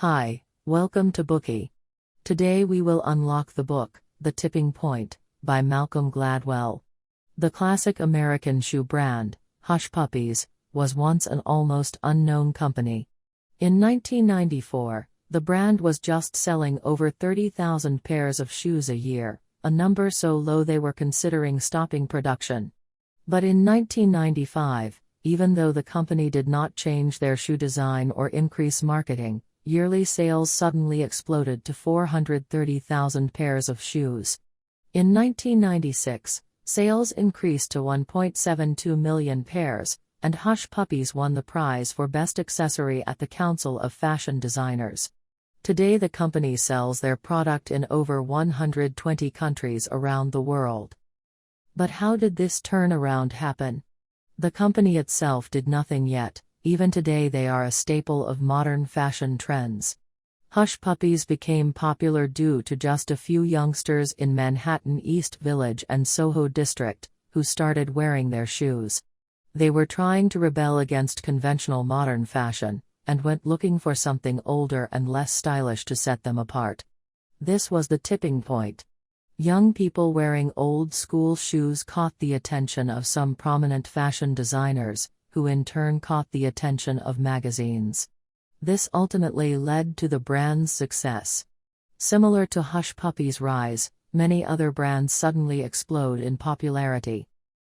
Hi, welcome to Bookie. Today we will unlock the book, The Tipping Point, by Malcom Gladwell. The classic American shoe brand, Hush Puppies, was once an almost unknown company. In 1994, the brand was just selling over 30,000 pairs of shoes a year, a number so low they were considering stopping production. But in 1995, even though the company did not change their shoe design or increase marketing, yearly sales suddenly exploded to 430,000 pairs of shoes. In 1996, sales increased to 1.72 million pairs, and Hush Puppies won the prize for Best Accessory at the Council of Fashion Designers. Today the company sells their product in over 120 countries around the world. But how did this turnaround happen? The company itself did nothing yet. Even today they are a staple of modern fashion trends. Hush Puppies became popular due to just a few youngsters in Manhattan East Village and Soho District, who started wearing their shoes. They were trying to rebel against conventional modern fashion, and went looking for something older and less stylish to set them apart. This was the tipping point. Young people wearing old-school shoes caught the attention of some prominent fashion designers, who in turn caught the attention of magazines. This ultimately led to the brand's success. Similar to Hush Puppies' rise, many other brands suddenly explode in popularity.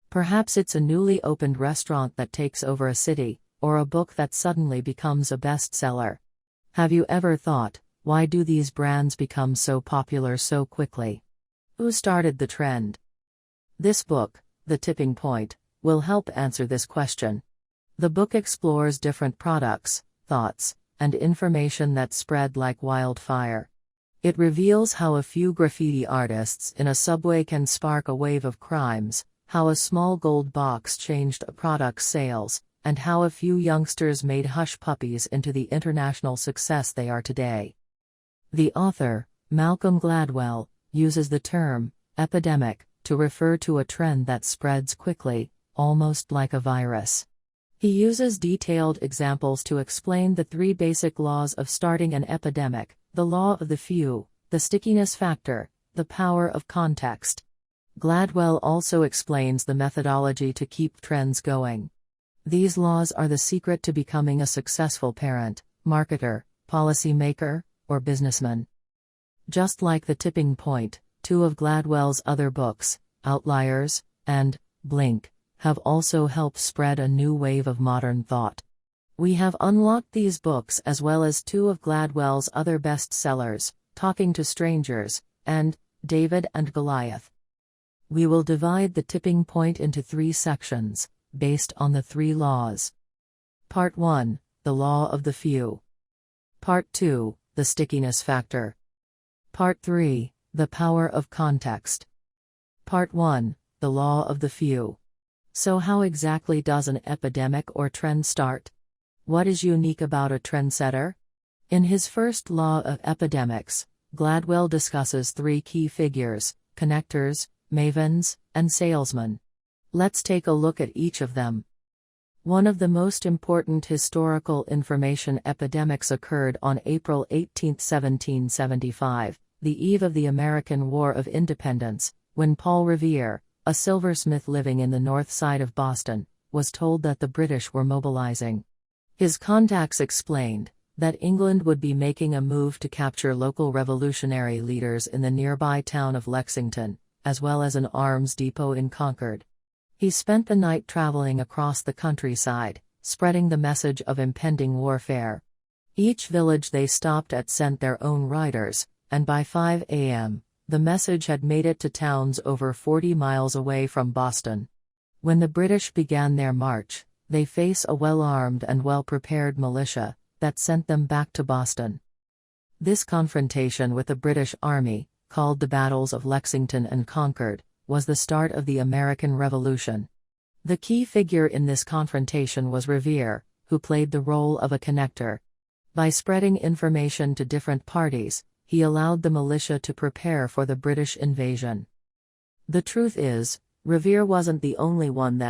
Perhaps it's a newly opened restaurant that takes over a city, or a book that suddenly becomes a bestseller. Have you ever thought, why do these brands become so popular so quickly? Who started the trend? This book, The Tipping Point, will help answer this question. The book explores different products, thoughts, and information that spread like wildfire. It reveals how a few graffiti artists in a subway can spark a wave of crimes, how a small gold box changed a product's sales, and how a few youngsters made Hush Puppies into the international success they are today. The author, Malcom Gladwell, uses the term epidemic to refer to a trend that spreads quickly, almost like a virus. He uses detailed examples to explain the three basic laws of starting an epidemic: the law of the few, the stickiness factor, the power of context. Gladwell also explains the methodology to keep trends going. These laws are the secret to becoming a successful parent, marketer, policymaker, or businessman. Just like The Tipping Point, two of Gladwell's other books, Outliers and Blink, have also helped spread a new wave of modern thought. We have unlocked these books as well as two of Gladwell's other bestsellers, Talking to Strangers, and David and Goliath. We will divide The Tipping Point into three sections, based on the three laws. Part 1, The Law of the Few. Part 2, The Stickiness Factor. Part 3, The Power of Context. Part 1, The Law of the Few. So how exactly does an epidemic or trend start? What is unique about a trendsetter? In his first law of epidemics, Gladwell discusses three key figures: connectors, mavens, and salesmen. Let's take a look at each of them. One of the most important historical information epidemics occurred on April 18, 1775, the eve of the American War of Independence, when Paul Revere, a silversmith living in the north side of Boston, was told that the British were mobilizing. His contacts explained that England would be making a move to capture local revolutionary leaders in the nearby town of Lexington, as well as an arms depot in Concord. He spent the night traveling across the countryside, spreading the message of impending warfare. Each village they stopped at sent their own riders, and by 5 a.m., the message had made it to towns over 40 miles away from Boston. When the British began their march, they face a well-armed and well-prepared militia that sent them back to Boston. This confrontation with the British Army, called the Battles of Lexington and Concord, was the start of the American Revolution. The key figure in this confrontation was Revere, who played the role of a connector. By spreading information to different parties, he allowed the militia to prepare for the British invasion. The truth is, Revere wasn't the only one that